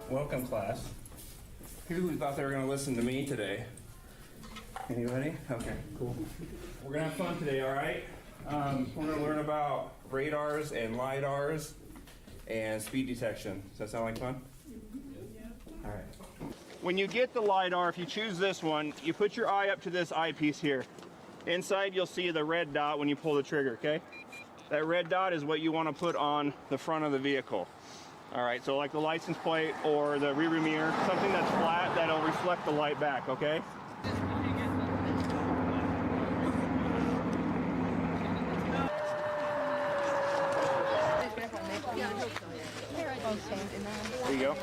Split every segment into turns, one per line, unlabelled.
Welcome, class. Who thought they were going to listen to me today? Anybody? Okay, cool. We're going to have fun today, all right? We're going to learn about radars and LiDARs and speed detection. Does that sound like fun? All right. When you get the LiDAR, if you choose this one, you put your eye up to this eyepiece here. Inside, you'll see the red dot when you pull the trigger, okay? That red dot is what you want to put on the front of the vehicle. All right, so like the license plate or the rearview mirror, something that's flat that'll reflect the light back, okay? There you go.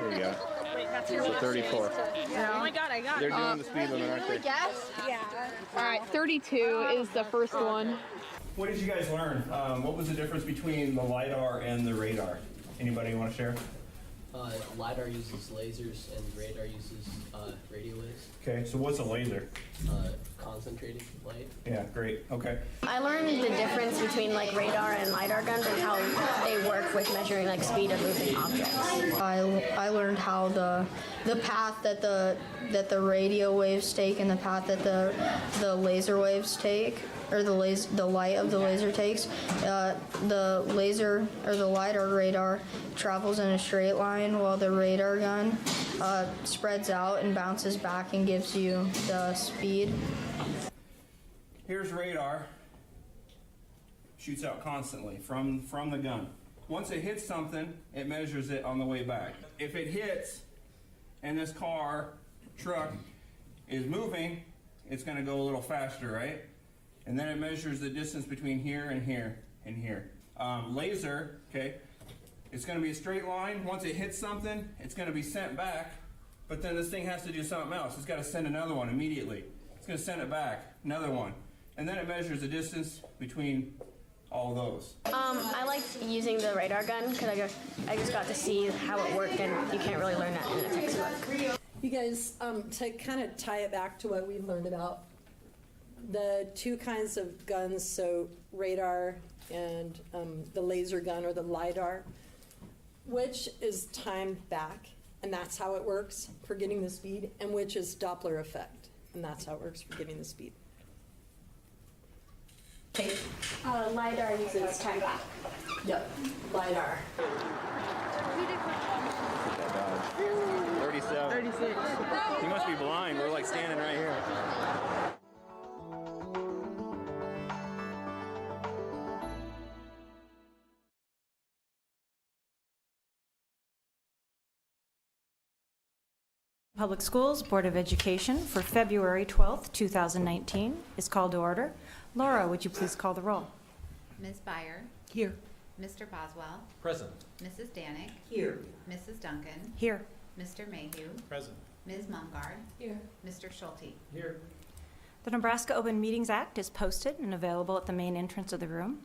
There you go. So 34.
Yeah. Oh my God, I got it.
They're doing the speed limit, aren't they?
Guess? Yeah. All right, 32 is the first one.
What did you guys learn? What was the difference between the LiDAR and the radar? Anybody want to share?
LiDAR uses lasers and radar uses radio waves.
Okay, so what's a laser?
Concentrated light.
Yeah, great. Okay.
I learned the difference between like radar and LiDAR guns and how they work with measuring like speed of moving objects.
I learned how the path that the radio waves take and the path that the laser waves take, or the light of the laser takes. The laser or the LiDAR radar travels in a straight line, while the radar gun spreads out and bounces back and gives you the speed.
Here's radar. Shoots out constantly from the gun. Once it hits something, it measures it on the way back. If it hits and this truck is moving, it's going to go a little faster, right? And then it measures the distance between here and here and here. Laser, okay, it's going to be a straight line. Once it hits something, it's going to be sent back, but then this thing has to do something else. It's got to send another one immediately. It's going to send it back, another one. And then it measures the distance between all those.
I liked using the radar gun because I just got to see how it worked, and you can't really learn that in a textbook.
You guys, to kind of tie it back to what we've learned about the two kinds of guns, so radar and the laser gun or the LiDAR, which is timed back, and that's how it works for getting the speed, and which is Doppler effect, and that's how it works for getting the speed.
LiDAR uses time back.
Yep, LiDAR.
37.
36.
You must be blind. We're like standing right here.
Public Schools Board of Education for February 12th, 2019 is called to order. Laura, would you please call the roll?
Ms. Byer.
Here.
Mr. Boswell.
Present.
Mrs. Danick.
Here.
Mrs. Duncan.
Here.
Mr. Mayhew.
Present.
Ms. Mungard.
Here.
Mr. Schulte.
Here.
The Nebraska Open Meetings Act is posted and available at the main entrance of the room.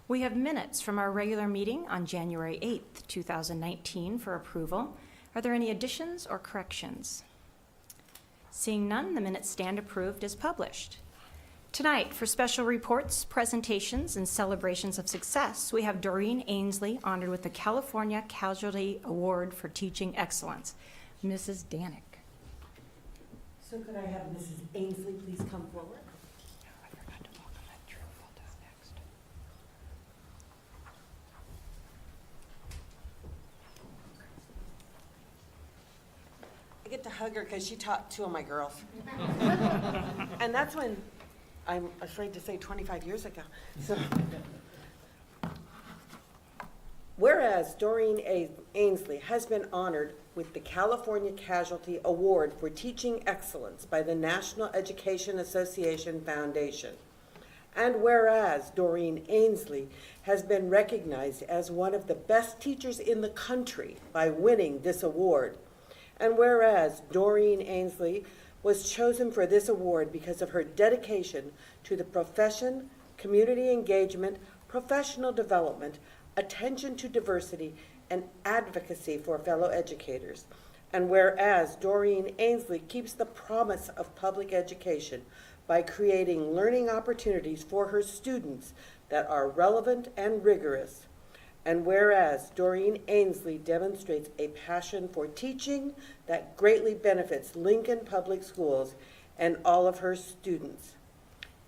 We have minutes from our regular meeting on January 8th, 2019 for approval. Are there any additions or corrections? Seeing none, the minutes stand approved as published. Tonight, for special reports, presentations, and celebrations of success, we have Doreen Ainsley honored with the California Casualty Award for Teaching Excellence. Mrs. Danick.
So could I have Mrs. Ainsley please come forward?
I forgot to welcome that Drew. We'll do it next.
I get to hug her because she taught two of my girls. And that's when, I'm afraid to say 25 years ago. So, whereas Doreen Ainsley has been honored with the California Casualty Award for Teaching Excellence by the National Education Association Foundation. And whereas Doreen Ainsley has been recognized as one of the best teachers in the country by winning this award. And whereas Doreen Ainsley was chosen for this award because of her dedication to the profession, community engagement, professional development, attention to diversity, and advocacy for fellow educators. And whereas Doreen Ainsley keeps the promise of public education by creating learning opportunities for her students that are relevant and rigorous. And whereas Doreen Ainsley demonstrates a passion for teaching that greatly benefits Lincoln Public Schools and all of her students.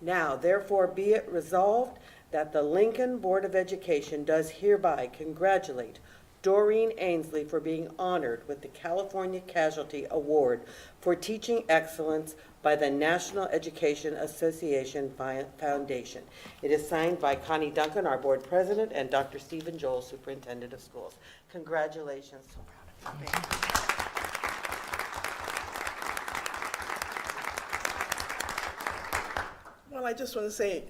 Now, therefore, be it resolved that the Lincoln Board of Education does hereby congratulate Doreen Ainsley for being honored with the California Casualty Award for Teaching Excellence by the National Education Association Foundation. It is signed by Connie Duncan, our board president, and Dr. Stephen Joel, superintendent of schools. Congratulations. So proud of you. Thank you.
Well, I just want to say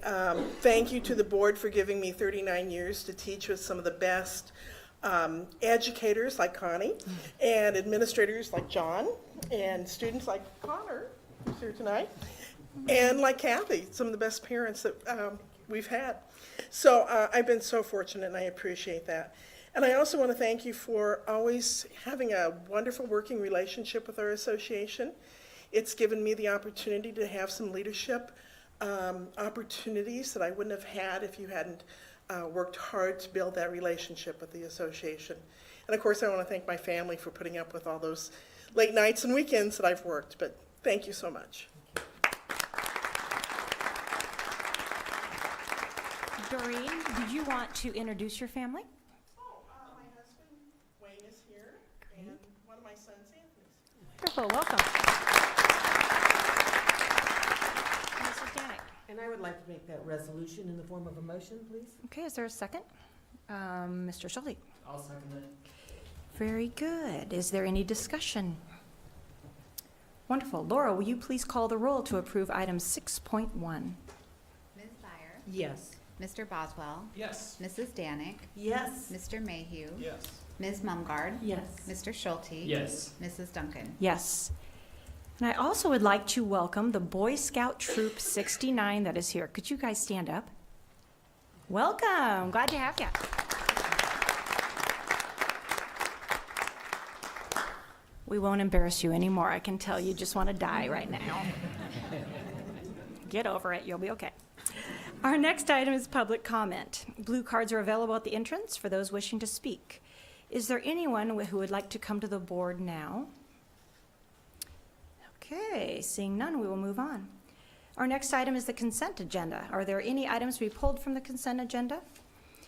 thank you to the board for giving me 39 years to teach with some of the best educators like Connie and administrators like John and students like Connor, who's here tonight, and like Kathy, some of the best parents that we've had. So I've been so fortunate, and I appreciate that. And I also want to thank you for always having a wonderful working relationship with our association. It's given me the opportunity to have some leadership opportunities that I wouldn't have had if you hadn't worked hard to build that relationship with the association. And of course, I want to thank my family for putting up with all those late nights and weekends that I've worked, but thank you so much.
Doreen, did you want to introduce your family?
Oh, my husband Wayne is here, and one of my sons, Anthony.
Wonderful, welcome. Mrs. Danek.
And I would like to make that resolution in the form of a motion, please.
Okay, is there a second? Mr. Schulte.
I'll second that.
Very good. Is there any discussion? Wonderful. Laura, will you please call the roll to approve item 6.1?
Ms. Byer.
Yes.
Mr. Boswell.
Yes.
Mrs. Danek.
Yes.
Mr. Mayhew.
Yes.
Ms. Mumgard.
Yes.
Mr. Schulte.
Yes.
Mrs. Duncan.
Yes. And I also would like to welcome the Boy Scout Troop 69 that is here. Could you guys stand up? Welcome. Glad to have you. We won't embarrass you anymore. I can tell you just want to die right now. Get over it. You'll be okay. Our next item is public comment. Blue cards are available at the entrance for those wishing to speak. Is there anyone who would like to come to the board now? Okay, seeing none, we will move on. Our next item is the consent agenda. Are there any items to be pulled from the consent agenda?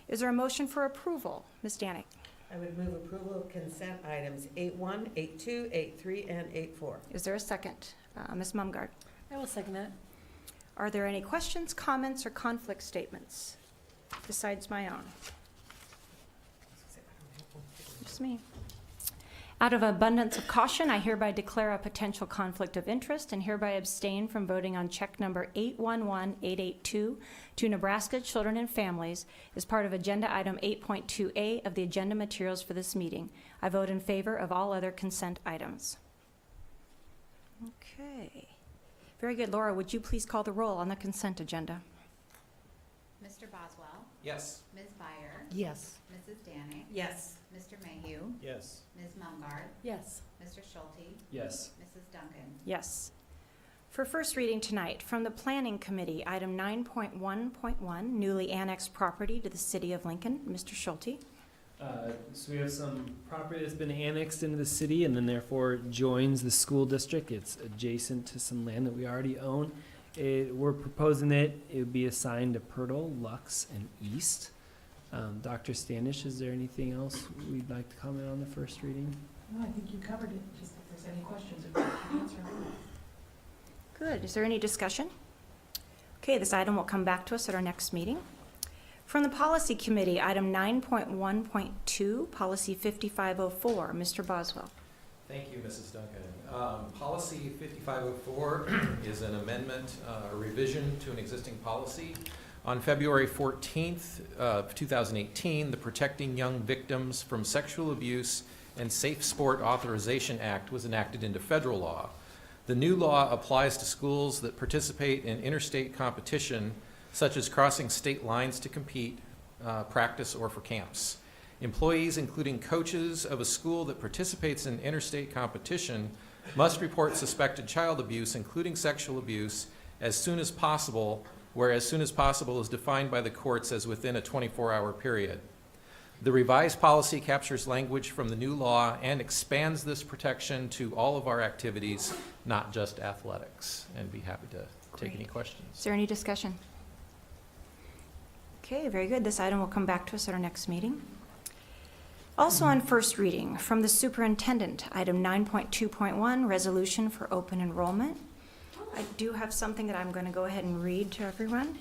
Is there a motion for approval? Ms. Danek.
I would move approval of consent items 8.1, 8.2, 8.3, and 8.4.
Is there a second? Ms. Mumgard.
I will second that.
Are there any questions, comments, or conflict statements besides my own? Just me. Out of abundance of caution, I hereby declare a potential conflict of interest and hereby abstain from voting on check number 811882 to Nebraska Children and Families as part of agenda item 8.2A of the agenda materials for this meeting. I vote in favor of all other consent items. Okay. Very good. Laura, would you please call the roll on the consent agenda?
Mr. Boswell.
Yes.
Ms. Byer.
Yes.
Mrs. Danek.
Yes.
Mr. Mayhew.
Yes.
Ms. Mumgard.
Yes.
Mr. Schulte.
Yes.
Mrs. Duncan.
Yes. For first reading tonight, from the Planning Committee, item 9.1.1, newly annexed property to the City of Lincoln. Mr. Schulte.
So we have some property that's been annexed into the city and then therefore joins the school district. It's adjacent to some land that we already own. We're proposing that it would be assigned to Pirtle, Lux, and East. Dr. Standish, is there anything else we'd like to comment on the first reading?
No, I think you covered it. Just if there's any questions, if you can answer them.
Good. Is there any discussion? Okay, this item will come back to us at our next meeting. From the Policy Committee, item 9.1.2, Policy 5504. Mr. Boswell.
Thank you, Mrs. Duncan. Policy 5504 is an amendment, a revision to an existing policy. On February 14th of 2018, the Protecting Young Victims from Sexual Abuse and Safe Sport Authorization Act was enacted into federal law. The new law applies to schools that participate in interstate competition, such as crossing state lines to compete, practice, or for camps. Employees, including coaches of a school that participates in interstate competition, must report suspected child abuse, including sexual abuse, as soon as possible, where as soon as possible is defined by the courts as within a 24-hour period. The revised policy captures language from the new law and expands this protection to all of our activities, not just athletics. And be happy to take any questions.
Is there any discussion? Okay, very good. This item will come back to us at our next meeting. Also on first reading, from the superintendent, item 9.2.1, resolution for open enrollment. I do have something that I'm going to go ahead and read to everyone.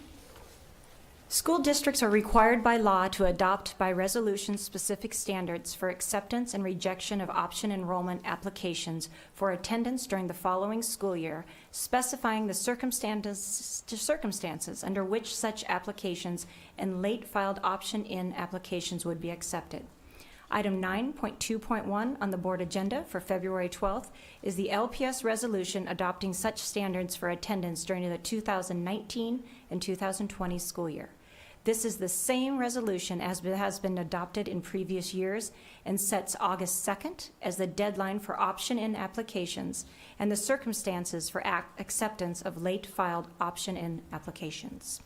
School districts are required by law to adopt by resolution specific standards for acceptance and rejection of option enrollment applications for attendance during the following school year, specifying the circumstances under which such applications and late filed option-in applications would be accepted. Item 9.2.1 on the board agenda for February 12th is the LPS resolution adopting such standards for attendance during the 2019 and 2020 school year. This is the same resolution as has been adopted in previous years and sets August 2nd as the deadline for option-in applications and the circumstances for acceptance of late filed option-in applications.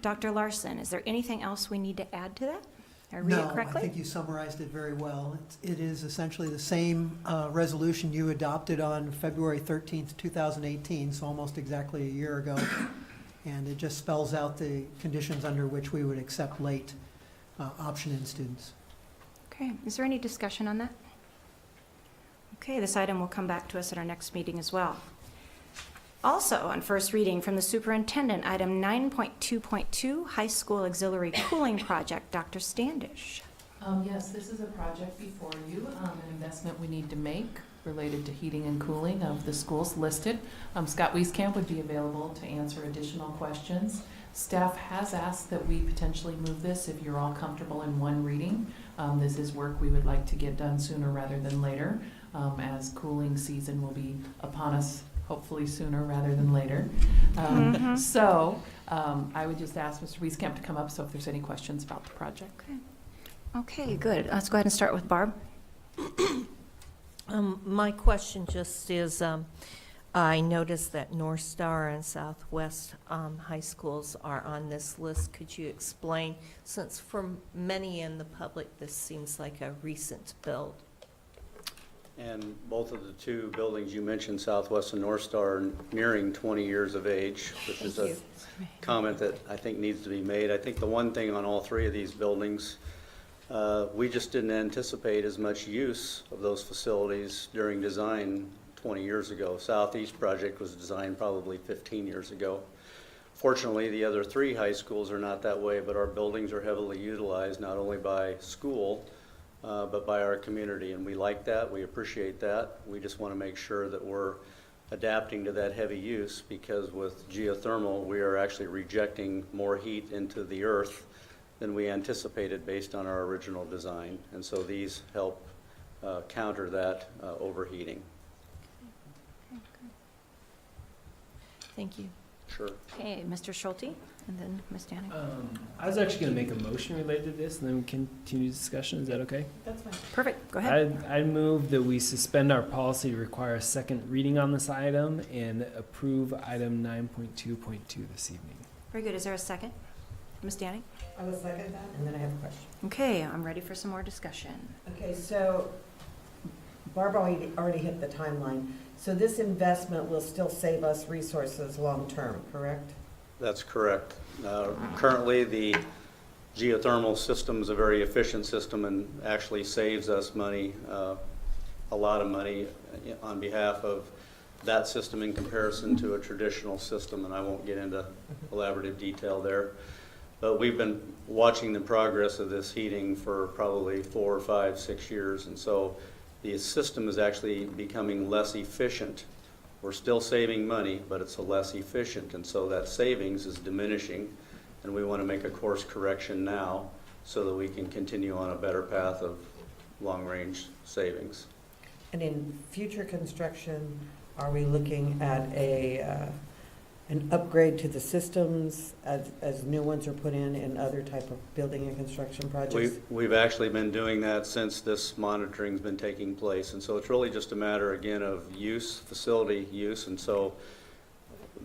Dr. Larson, is there anything else we need to add to that? Did I read it correctly?
I think you summarized it very well. It is essentially the same resolution you adopted on February 13th, 2018, so almost exactly a year ago. And it just spells out the conditions under which we would accept late option-in students.
Okay, is there any discussion on that? Okay, this item will come back to us at our next meeting as well. Also, on first reading from the superintendent, item 9.2.2, high school auxiliary cooling project. Dr. Standish.
Yes, this is a project before you, an investment we need to make related to heating and cooling of the schools listed. Scott Wieskamp would be available to answer additional questions. Staff has asked that we potentially move this if you're all comfortable in one reading. This is work we would like to get done sooner rather than later, as cooling season will be upon us hopefully sooner rather than later. So I would just ask Mr. Wieskamp to come up, so if there's any questions about the project.
Okay, good. Let's go ahead and start with Barb.
My question just is, I noticed that North Star and Southwest high schools are on this list. Could you explain, since for many in the public this seems like a recent build?
And both of the two buildings you mentioned, Southwest and North Star, are nearing 20 years of age, which is a comment that I think needs to be made. I think the one thing on all three of these buildings, we just didn't anticipate as much use of those facilities during design 20 years ago. Southeast project was designed probably 15 years ago. Fortunately, the other three high schools are not that way, but our buildings are heavily utilized not only by school, but by our community, and we like that, we appreciate that. We just want to make sure that we're adapting to that heavy use, because with geothermal, we are actually rejecting more heat into the earth than we anticipated based on our original design. And so these help counter that overheating.
Thank you.
Sure.
Okay, Mr. Schulte, and then Ms. Danning.
I was actually going to make a motion related to this, and then we continue discussion. Is that okay?
That's fine.
Perfect. Go ahead.
I'd move that we suspend our policy to require a second reading on this item and approve item 9.2.2 this evening.
Very good. Is there a second? Ms. Danning?
I will second that, and then I have a question.
Okay, I'm ready for some more discussion.
Okay, so Barb already hit the timeline. So this investment will still save us resources long-term, correct?
That's correct. Currently, the geothermal system is a very efficient system and actually saves us money, a lot of money on behalf of that system in comparison to a traditional system, and I won't get into elaborative detail there. But we've been watching the progress of this heating for probably 4, 5, 6 years, and so the system is actually becoming less efficient. We're still saving money, but it's less efficient, and so that savings is diminishing, and we want to make a course correction now so that we can continue on a better path of long-range savings.
And in future construction, are we looking at a an upgrade to the systems as new ones are put in and other type of building and construction projects?
We've actually been doing that since this monitoring's been taking place. And so it's really just a matter, again, of use, facility use. And so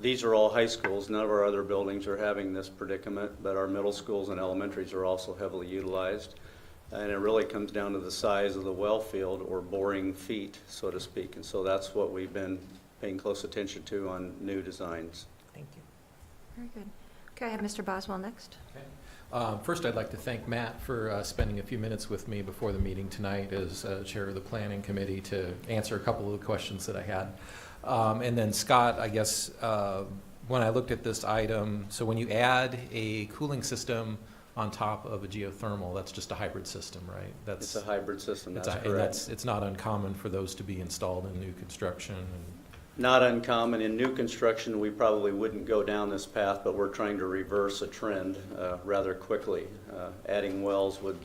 these are all high schools. None of our other buildings are having this predicament, but our middle schools and elementaries are also heavily utilized. And it really comes down to the size of the well field or boring feet, so to speak. And so that's what we've been paying close attention to on new designs.
Thank you.
Very good. Okay, I have Mr. Boswell next.
First, I'd like to thank Matt for spending a few minutes with me before the meeting tonight as chair of the planning committee to answer a couple of the questions that I had. And then Scott, I guess, when I looked at this item, so when you add a cooling system on top of a geothermal, that's just a hybrid system, right?
It's a hybrid system, that's correct.
And it's not uncommon for those to be installed in new construction.
Not uncommon. In new construction, we probably wouldn't go down this path, but we're trying to reverse a trend rather quickly. Adding wells would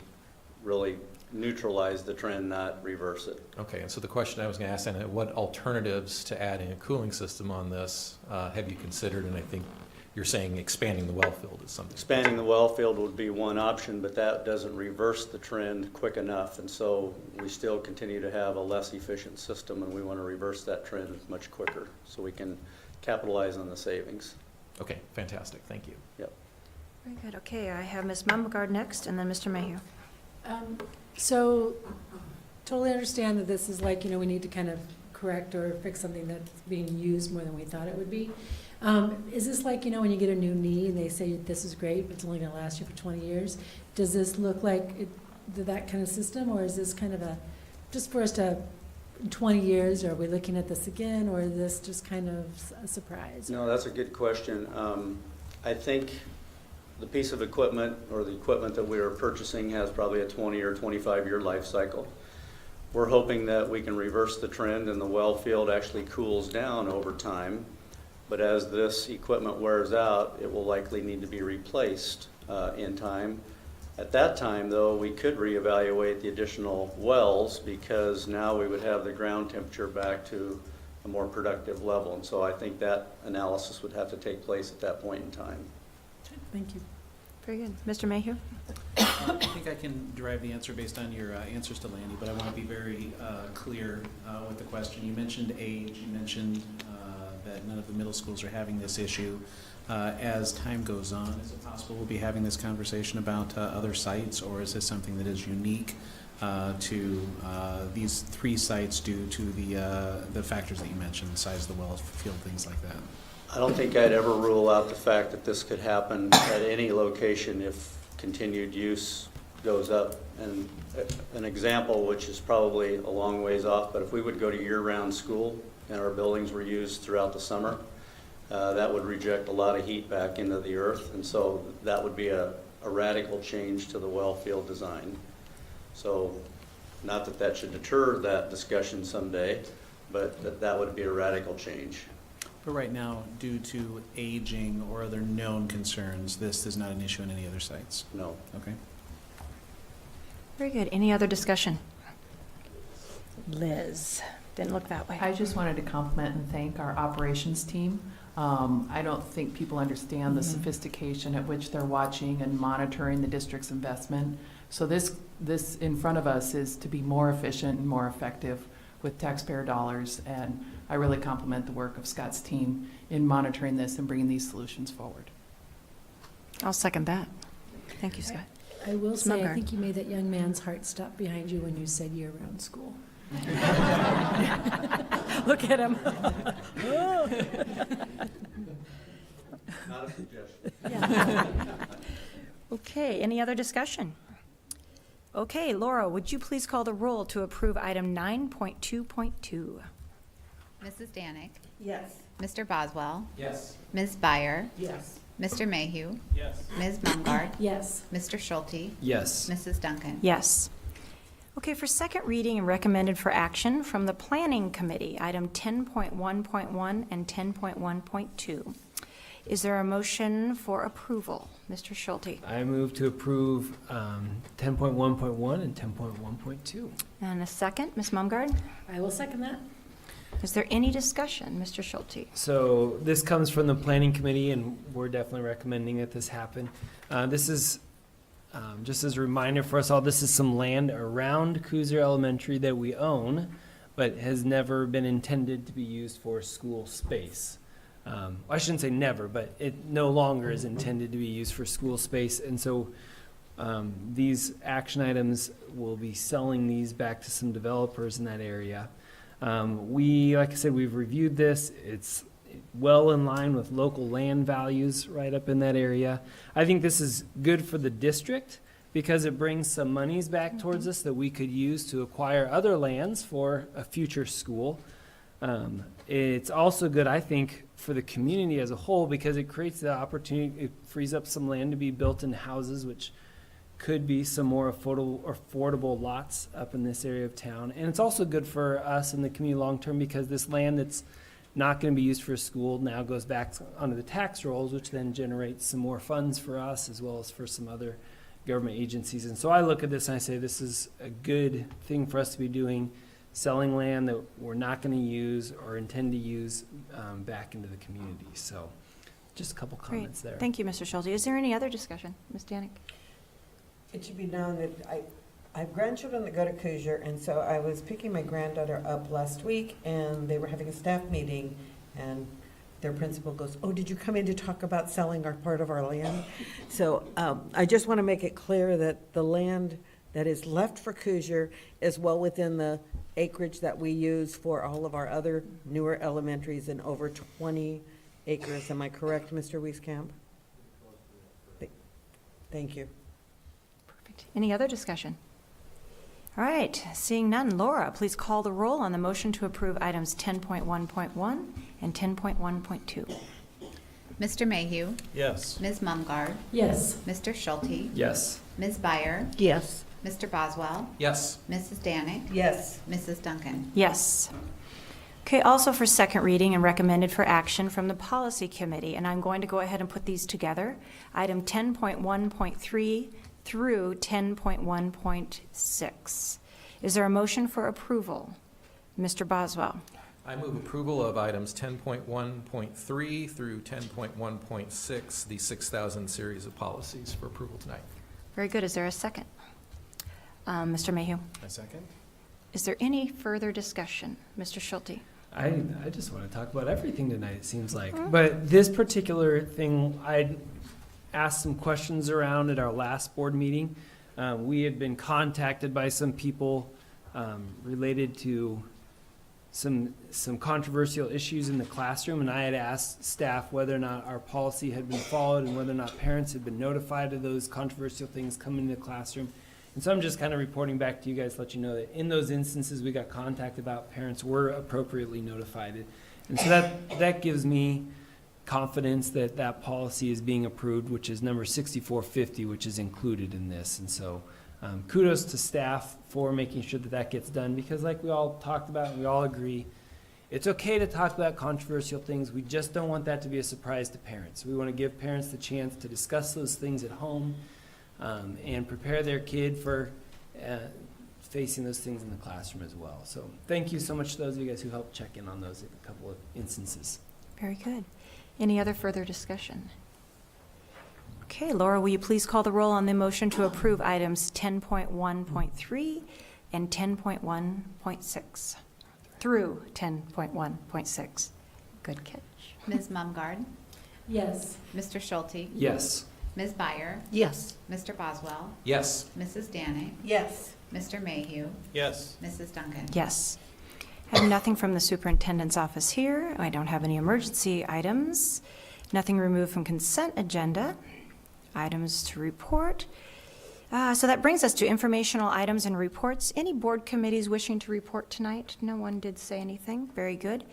really neutralize the trend, not reverse it.
Okay, and so the question I was going to ask, then, what alternatives to adding a cooling system on this have you considered? And I think you're saying expanding the well field is something.
Expanding the well field would be one option, but that doesn't reverse the trend quick enough. And so we still continue to have a less efficient system, and we want to reverse that trend much quicker so we can capitalize on the savings.
Okay, fantastic. Thank you.
Yep.
Very good. Okay, I have Ms. Mumgard next, and then Mr. Mayhew.
So, totally understand that this is like, we need to kind of correct or fix something that's being used more than we thought it would be. Is this like, when you get a new knee and they say this is great, but it's only going to last you for 20 years? Does this look like that kind of system, or is this kind of just for us to, 20 years, are we looking at this again, or is this just kind of a surprise?
No, that's a good question. I think the piece of equipment or the equipment that we are purchasing has probably a 20 or 25-year life cycle. We're hoping that we can reverse the trend and the well field actually cools down over time. But as this equipment wears out, it will likely need to be replaced in time. At that time, though, we could reevaluate the additional wells because now we would have the ground temperature back to a more productive level. And so I think that analysis would have to take place at that point in time.
Thank you.
Very good. Mr. Mayhew?
I think I can derive the answer based on your answers to Landy, but I want to be very clear with the question. You mentioned age. You mentioned that none of the middle schools are having this issue. As time goes on, is it possible we'll be having this conversation about other sites, or is this something that is unique to these 3 sites due to the factors that you mentioned, the size of the wells, field, things like that?
I don't think I'd ever rule out the fact that this could happen at any location if continued use goes up. And an example, which is probably a long ways off, but if we would go to year-round school and our buildings were used throughout the summer, that would reject a lot of heat back into the earth. And so that would be a radical change to the well field design. So not that that should deter that discussion someday, but that would be a radical change.
But right now, due to aging or other known concerns, this is not an issue in any other sites?
No.
Okay.
Very good. Any other discussion? Liz, didn't look that way.
I just wanted to compliment and thank our operations team. I don't think people understand the sophistication at which they're watching and monitoring the district's investment. So this in front of us is to be more efficient and more effective with taxpayer dollars, and I really compliment the work of Scott's team in monitoring this and bringing these solutions forward.
I'll second that. Thank you, Scott.
I will say, I
Mumgard.
think you made that young man's heart stop behind you when you said year-round school. Look at him.
Not a suggestion.
Yeah.
Okay, any other discussion? Okay, Laura, would you please call the roll to approve item 9.2.2?
Mrs. Danick.
Yes.
Mr. Boswell.
Yes.
Ms. Byer.
Yes.
Mr. Mayhew.
Yes.
Ms. Mumgard.
Yes.
Mr. Schulte.
Yes.
Mrs. Duncan.
Yes. Okay, for second reading and recommended for action from the Planning Committee, item 10.1.1 and 10.1.2. Is there a motion for approval? Mr. Schulte.
I move to approve 10.1.1 and 10.1.2.
And a second, Ms. Mumgard?
I will second that.
Is there any discussion, Mr. Schulte?
So this comes from the planning committee, and we're definitely recommending that this happen. This is, just as a reminder for us all, this is some land around Cruiser Elementary that we own, but has never been intended to be used for school space. I shouldn't say never, but it no longer is intended to be used for school space. And so these action items will be selling these back to some developers in that area. Like I said, we've reviewed this. It's well in line with local land values right up in that area. I think this is good for the district because it brings some monies back towards us that we could use to acquire other lands for a future school. It's also good, I think, for the community as a whole because it creates the opportunity, it frees up some land to be built in houses, which could be some more affordable lots up in this area of town. And it's also good for us in the community long-term because this land that's not going to be used for a school now goes back onto the tax rolls, which then generates some more funds for us as well as for some other government agencies. And so I look at this and I say this is a good thing for us to be doing, selling land that we're not going to use or intend to use back into the community. So just a couple comments there.
Thank you, Mr. Schulte. Is there any other discussion? Ms. Danik?
It should be known that I have grandchildren that go to Coosier, and so I was picking my granddaughter up last week, and they were having a staff meeting, and their principal goes, "Oh, did you come in to talk about selling our part of our land?" So I just want to make it clear that the land that is left for Coosier is well within the acreage that we use for all of our other newer elementaries in over 20 acres. Am I correct, Mr. Wieskamp? Thank you.
Any other discussion? All right, seeing none, Laura, please call the roll on the motion to approve items 10.1.1 and 10.1.2.
Mr. Mayhew.
Yes.
Ms. Mumgarde.
Yes.
Mr. Schulte.
Yes.
Ms. Byer.
Yes.
Mr. Boswell.
Yes.
Mrs. Danik.
Yes.
Mrs. Duncan.
Yes. Okay, also for second reading and recommended for action from the Policy Committee, and I'm going to go ahead and put these together. Item 10.1.3 through 10.1.6. Is there a motion for approval? Mr. Boswell.
I move approval of items 10.1.3 through 10.1.6, the 6,000 series of policies for approval tonight.
Very good. Is there a second? Mr. Mayhew.
A second.
Is there any further discussion? Mr. Schulte.
I just want to talk about everything tonight, it seems like. But this particular thing, I asked some questions around at our last board meeting. We had been contacted by some people related to some controversial issues in the classroom, and I had asked staff whether or not our policy had been followed and whether or not parents had been notified of those controversial things coming into the classroom. And so I'm just kind of reporting back to you guys to let you know that in those instances we got contacted about, parents were appropriately notified. And so that gives me confidence that that policy is being approved, which is number 6450, which is included in this. And so kudos to staff for making sure that that gets done, because like we all talked about and we all agree, it's okay to talk about controversial things. We just don't want that to be a surprise to parents. We want to give parents the chance to discuss those things at home and prepare their kid for facing those things in the classroom as well. So thank you so much to those of you guys who helped check in on those in a couple of instances.
Very good. Any other further discussion? Okay, Laura, will you please call the roll on the motion to approve items 10.1.3 and 10.1.6 through 10.1.6? Good catch.
Ms. Mumgarde.
Yes.
Mr. Schulte.
Yes.
Ms. Byer.
Yes.
Mr. Boswell.
Yes.
Mrs. Danik.
Yes.
Mr. Mayhew.
Yes.
Mrs. Duncan.
Yes. I have nothing from the Superintendent's Office here. I don't have any emergency items. Nothing removed from consent agenda. Items to report. So that brings us to informational items and reports. Any board committees wishing to report tonight? No one did say anything. Very good.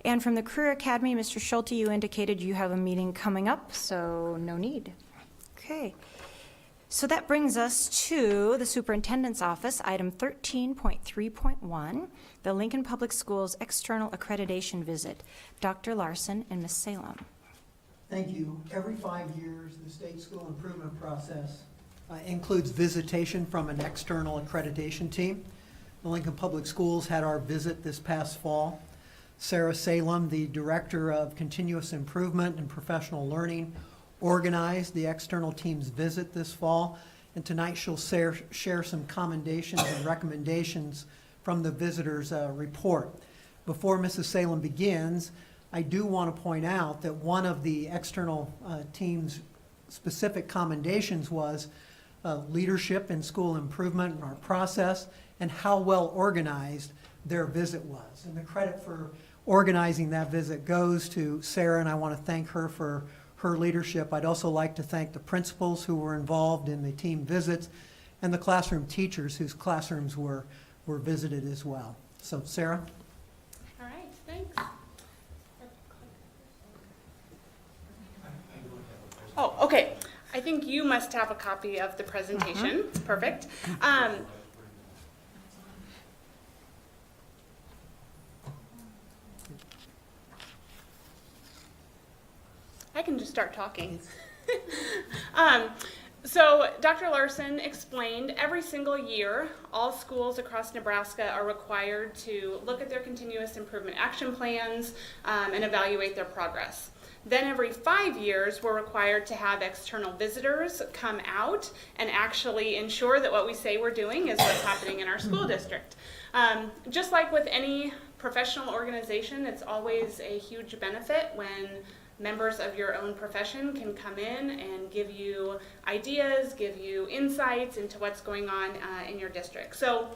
And from the Career Academy, Mr. Schulte, you indicated you have a meeting coming up, so no need. Okay. So that brings us to the Superintendent's Office, item 13.3.1, the Lincoln Public Schools External Accreditation Visit. Dr. Larson and Ms. Salem.
Thank you. Every 5 years, the state school improvement process includes visitation from an external accreditation team. The Lincoln Public Schools had our visit this past fall. Sarah Salem, the Director of Continuous Improvement and Professional Learning, organized the external team's visit this fall, and tonight she'll share some commendations and recommendations from the visitors' report. Before Mrs. Salem begins, I do want to point out that one of the external team's specific commendations was leadership in school improvement and our process, and how well organized their visit was. And the credit for organizing that visit goes to Sarah, and I want to thank her for her leadership. I'd also like to thank the principals who were involved in the team visits and the classroom teachers whose classrooms were visited as well. So, Sarah?
All right, thanks. Oh, okay. I think you must have a copy of the presentation. Perfect. I can just start talking. So Dr. Larson explained every single year, all schools across Nebraska are required to look at their continuous improvement action plans and evaluate their progress. Then every 5 years, we're required to have external visitors come out and actually ensure that what we say we're doing is what's happening in our school district. Just like with any professional organization, it's always a huge benefit when members of your own profession can come in and give you ideas, give you insights into what's going on in your district. So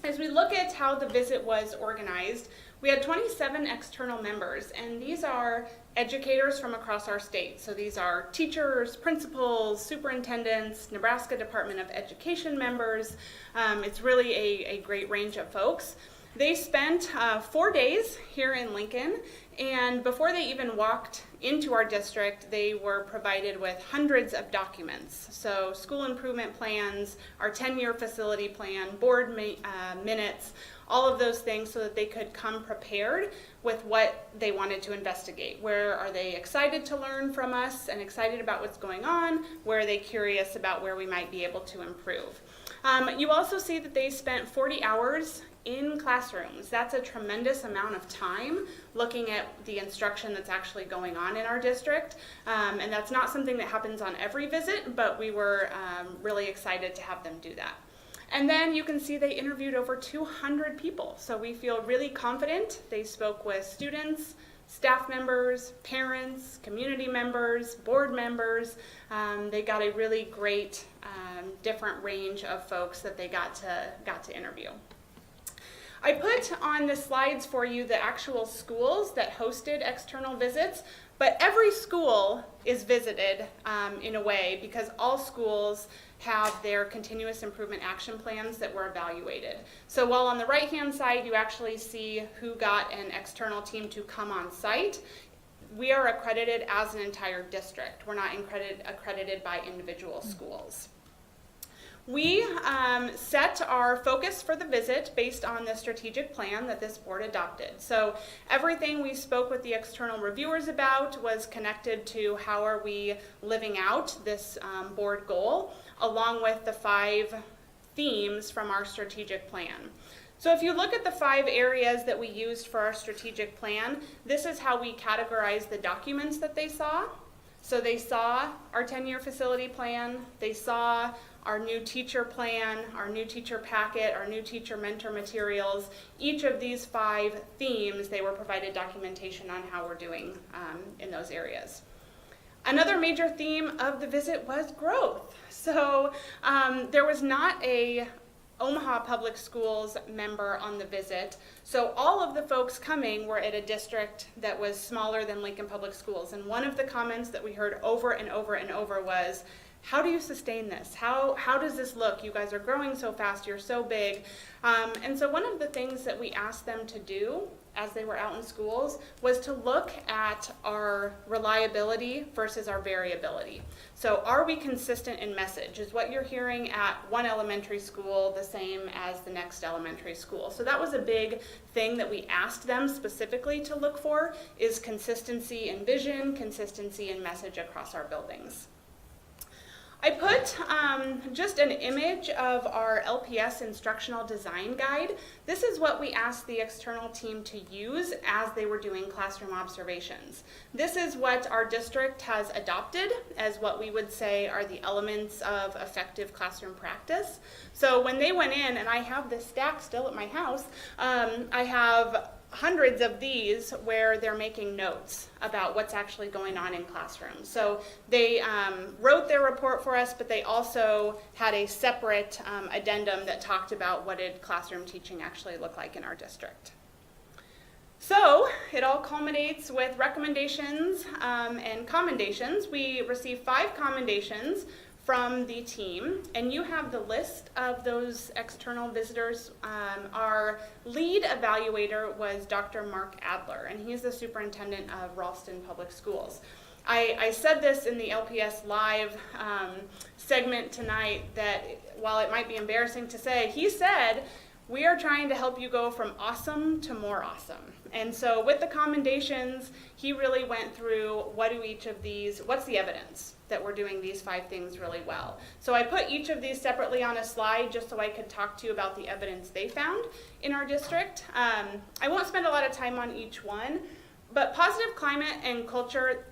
as we look at how the visit was organized, we had 27 external members, and these are educators from across our state. So these are teachers, principals, superintendents, Nebraska Department of Education members. It's really a great range of folks. They spent 4 days here in Lincoln, and before they even walked into our district, they were provided with hundreds of documents. So school improvement plans, our 10-year facility plan, board minutes, all of those things so that they could come prepared with what they wanted to investigate. Where are they excited to learn from us and excited about what's going on? Where are they curious about where we might be able to improve? You also see that they spent 40 hours in classrooms. That's a tremendous amount of time looking at the instruction that's actually going on in our district. And that's not something that happens on every visit, but we were really excited to have them do that. And then you can see they interviewed over 200 people. So we feel really confident. They spoke with students, staff members, parents, community members, board members. They got a really great different range of folks that they got to interview. I put on the slides for you the actual schools that hosted external visits, but every school is visited in a way because all schools have their continuous improvement action plans that were evaluated. So while on the right-hand side you actually see who got an external team to come on site, we are accredited as an entire district. We're not accredited by individual schools. We set our focus for the visit based on the strategic plan that this board adopted. So everything we spoke with the external reviewers about was connected to how are we living out this board goal, along with the 5 themes from our strategic plan. So if you look at the 5 areas that we used for our strategic plan, this is how we categorize the documents that they saw. So they saw our 10-year facility plan, they saw our new teacher plan, our new teacher packet, our new teacher mentor materials. Each of these 5 themes, they were provided documentation on how we're doing in those areas. Another major theme of the visit was growth. So there was not a Omaha Public Schools member on the visit. So all of the folks coming were at a district that was smaller than Lincoln Public Schools. And one of the comments that we heard over and over and over was, how do you sustain this? How does this look? You guys are growing so fast, you're so big. And so one of the things that we asked them to do as they were out in schools was to look at our reliability versus our variability. So are we consistent in message? Is what you're hearing at one elementary school the same as the next elementary school? So that was a big thing that we asked them specifically to look for, is consistency in vision, consistency in message across our buildings. I put just an image of our LPS instructional design guide. This is what we asked the external team to use as they were doing classroom observations. This is what our district has adopted as what we would say are the elements of effective classroom practice. So when they went in, and I have this stack still at my house, I have hundreds of these where they're making notes about what's actually going on in classrooms. So they wrote their report for us, but they also had a separate addendum that talked about what did classroom teaching actually look like in our district. So it all culminates with recommendations and commendations. We received 5 commendations from the team, and you have the list of those external visitors. Our lead evaluator was Dr. Mark Adler, and he's the superintendent of Ralston Public Schools. I said this in the LPS Live segment tonight that while it might be embarrassing to say, he said, we are trying to help you go from awesome to more awesome. And so with the commendations, he really went through what's the evidence that we're doing these 5 things really well. So I put each of these separately on a slide just so I could talk to you about the evidence they found in our district. I won't spend a lot of time on each one, but positive climate and culture,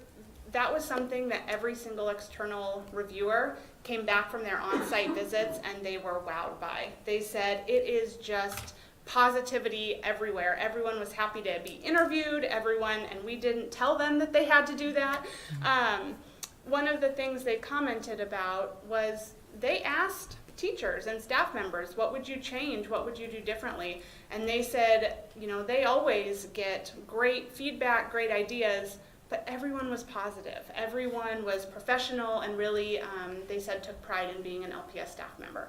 that was something that every single external reviewer came back from their on-site visits and they were wowed by. They said it is just positivity everywhere. Everyone was happy to be interviewed, and we didn't tell them that they had to do that. One of the things they commented about was they asked teachers and staff members, what would you change? What would you do differently? And they said, they always get great feedback, great ideas, but everyone was positive. Everyone was professional and really, they said, took pride in being an LPS staff member.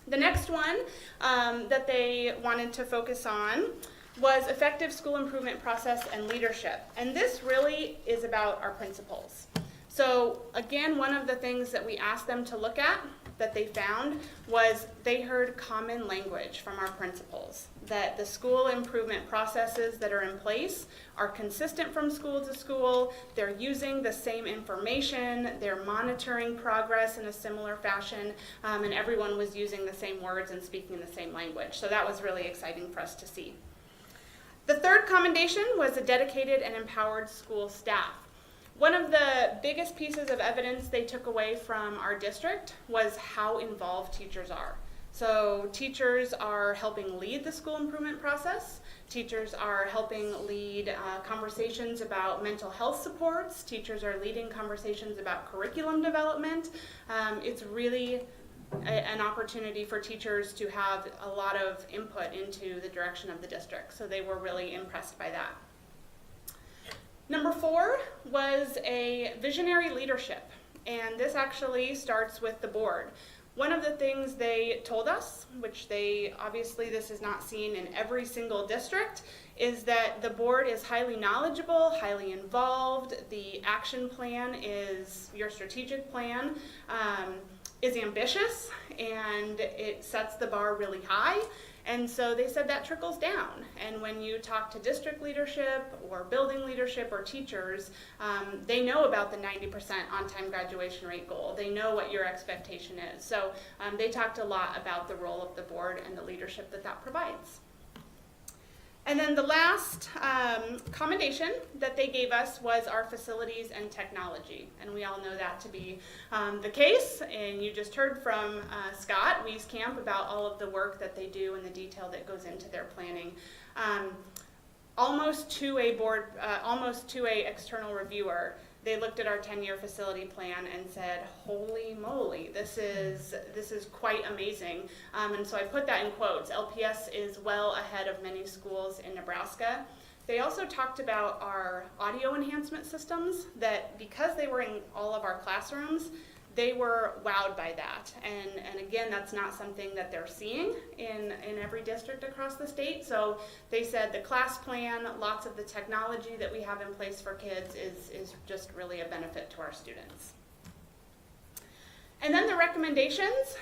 The next one that they wanted to focus on was effective school improvement process and leadership. And this really is about our principals. So again, one of the things that we asked them to look at that they found was they heard common language from our principals, that the school improvement processes that are in place are consistent from school to school, they're using the same information, they're monitoring progress in a similar fashion, and everyone was using the same words and speaking the same language. So that was really exciting for us to see. The third commendation was a dedicated and empowered school staff. One of the biggest pieces of evidence they took away from our district was how involved teachers are. So teachers are helping lead the school improvement process. Teachers are helping lead conversations about mental health supports. Teachers are leading conversations about curriculum development. It's really an opportunity for teachers to have a lot of input into the direction of the district. So they were really impressed by that. Number 4 was a visionary leadership, and this actually starts with the board. One of the things they told us, which obviously this is not seen in every single district, is that the board is highly knowledgeable, highly involved. The action plan is, your strategic plan, is ambitious, and it sets the bar really high. And so they said that trickles down. And when you talk to district leadership or building leadership or teachers, they know about the 90% on-time graduation rate goal. They know what your expectation is. So they talked a lot about the role of the board and the leadership that provides. And then the last commendation that they gave us was our facilities and technology. And we all know that to be the case. And you just heard from Scott Wieskamp about all of the work that they do and the detail that goes into their planning. Almost to a external reviewer, they looked at our 10-year facility plan and said, holy moly, this is quite amazing. And so I put that in quotes. LPS is well ahead of many schools in Nebraska. They also talked about our audio enhancement systems, that because they were in all of our classrooms, they were wowed by that. And again, that's not something that they're seeing in every district across the state. So they said the class plan, lots of the technology that we have in place for kids is just really a benefit to our students. And then the recommendations,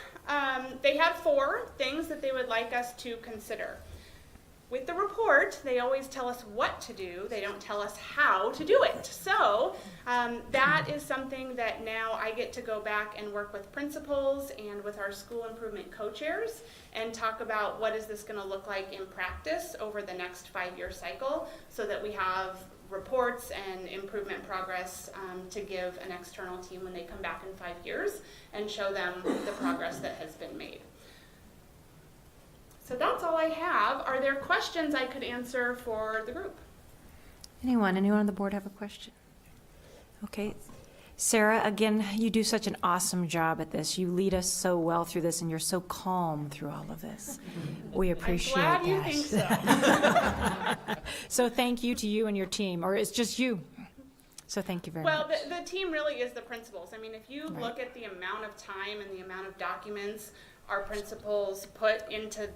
they had 4 things that they would like us to consider. with the report, they always tell us what to do. They don't tell us how to do it. So that is something that now I get to go back and work with principals and with our school improvement co-chairs and talk about what is this going to look like in practice over the next 5-year cycle, so that we have reports and improvement progress to give an external team when they come back in 5 years and show them the progress that has been made. So that's all I have. Are there questions I could answer for the group?
Anyone on the board have a question? Okay. Sarah, again, you do such an awesome job at this. You lead us so well through this, and you're so calm through all of this. We appreciate that.
I'm glad you think so.
So thank you to you and your team, or it's just you. So thank you very much.
Well, the team really is the principals. I mean, if you look at the amount of time and the amount of documents our principals put into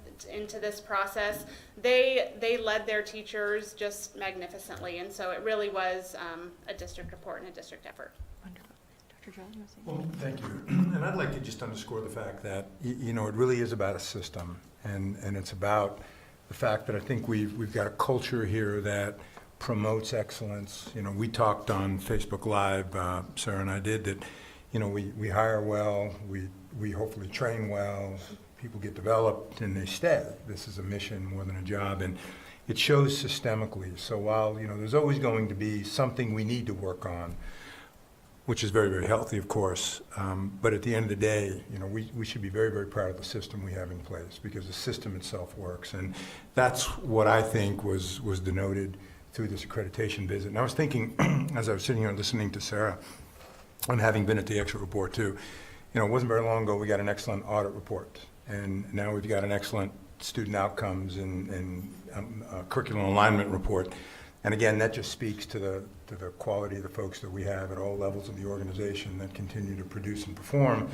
this process, they led their teachers just magnificently, and so it really was a district report and a district effort.
Wonderful. Dr. Joel, you want to say
Well, thank you. And I'd like to just underscore the fact that, you know, it really is about a system, and it's about the fact that I think we've got a culture here that promotes excellence. You know, we talked on Facebook Live, Sarah and I did, that, you know, we hire well, we hopefully train well, people get developed and they stay. This is a mission more than a job, and it shows systemically. So while, you know, there's always going to be something we need to work on, which is very, very healthy, of course, but at the end of the day, you know, we should be very, very proud of the system we have in place, because the system itself works. And that's what I think was denoted through this accreditation visit. And I was thinking, as I was sitting here listening to Sarah, and having been at the exit report too, you know, it wasn't very long ago we got an excellent audit report, and now we've got an excellent student outcomes and curriculum alignment report. And again, that just speaks to the quality of the folks that we have at all levels of the organization that continue to produce and perform,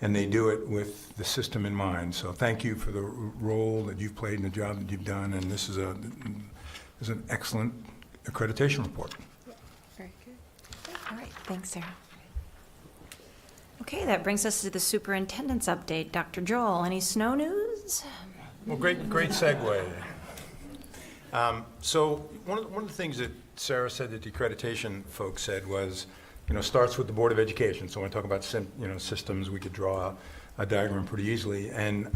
and they do it with the system in mind. So thank you for the role that you've played and the job that you've done, and this is an excellent accreditation report.
Very good. All right, thanks, Sarah. Okay, that brings us to the superintendent's update. Dr. Joel, any snow news?
Well, great segue. So one of the things that Sarah said that the accreditation folks said was, you know, starts with the Board of Education. So when I talk about systems, we could draw a diagram pretty easily. And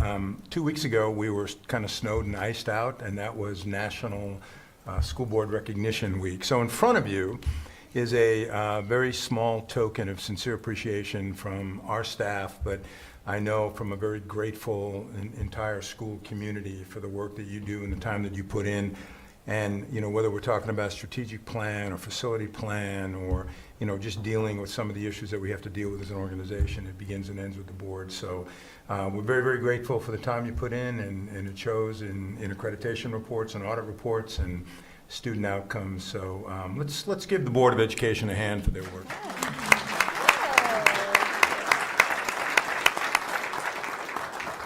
2 weeks ago, we were kind of snowed and iced out, and that was National School Board Recognition Week. So in front of you is a very small token of sincere appreciation from our staff, but I know from a very grateful entire school community for the work that you do and the time that you put in. And, you know, whether we're talking about strategic plan or facility plan or, you know, just dealing with some of the issues that we have to deal with as an organization, it begins and ends with the board. So we're very, very grateful for the time you put in, and it shows in accreditation reports and audit reports and student outcomes. So let's give the Board of Education a hand for their work.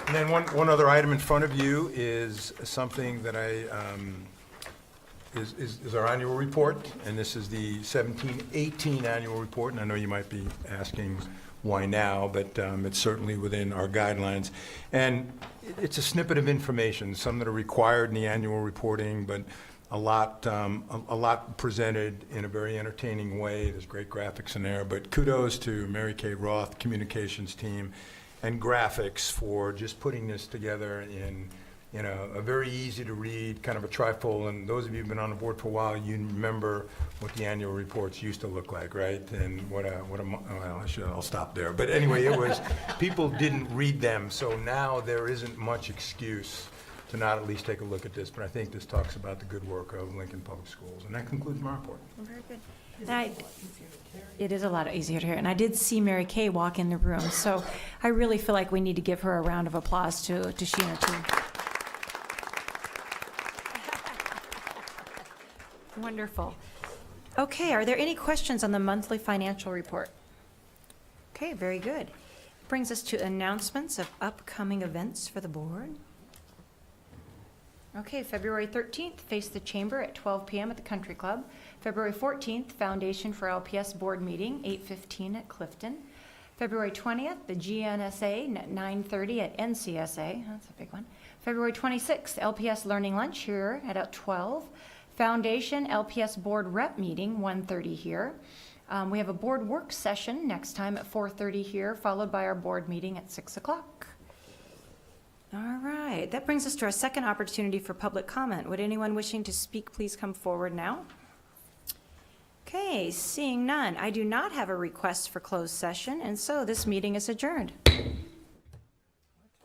And then one other item in front of you is something that is our annual report, and this is the 17-18 annual report. And I know you might be asking why now, but it's certainly within our guidelines. And it's a snippet of information, some that are required in the annual reporting, but a lot presented in a very entertaining way. There's great graphics in there, but kudos to Mary Kay Roth, communications team, and graphics for just putting this together in a very easy to read, kind of a trifold. And those of you who've been on the board for a while, you remember what the annual reports used to look like, right? And I'll stop there. But anyway, it was, people didn't read them, so now there isn't much excuse to not at least take a look at this. But I think this talks about the good work of Lincoln Public Schools. And that concludes my report.
Very good. It is a lot easier to hear. And I did see Mary Kay walk in the room, so I really feel like we need to give her a round of applause to she and her team. Wonderful. Okay, are there any questions on the monthly financial report? Okay, very good. Brings us to announcements of upcoming events for the board. Okay, February 13th, Face the Chamber at 12 p.m. at the Country Club. February 14th, Foundation for LPS board meeting, 8:15 at Clifton. February 20th, the GNSA at 9:30 at NCSA. That's a big one. February 26th, LPS Learning Lunch here at 12. Foundation LPS Board Rep Meeting, 1:30 here. We have a board work session next time at 4:30 here, followed by our board meeting at 6 o'clock. All right, that brings us to our second opportunity for public comment. Would anyone wishing to speak please come forward now? Okay, seeing none, I do not have a request for closed session, and so this meeting is adjourned.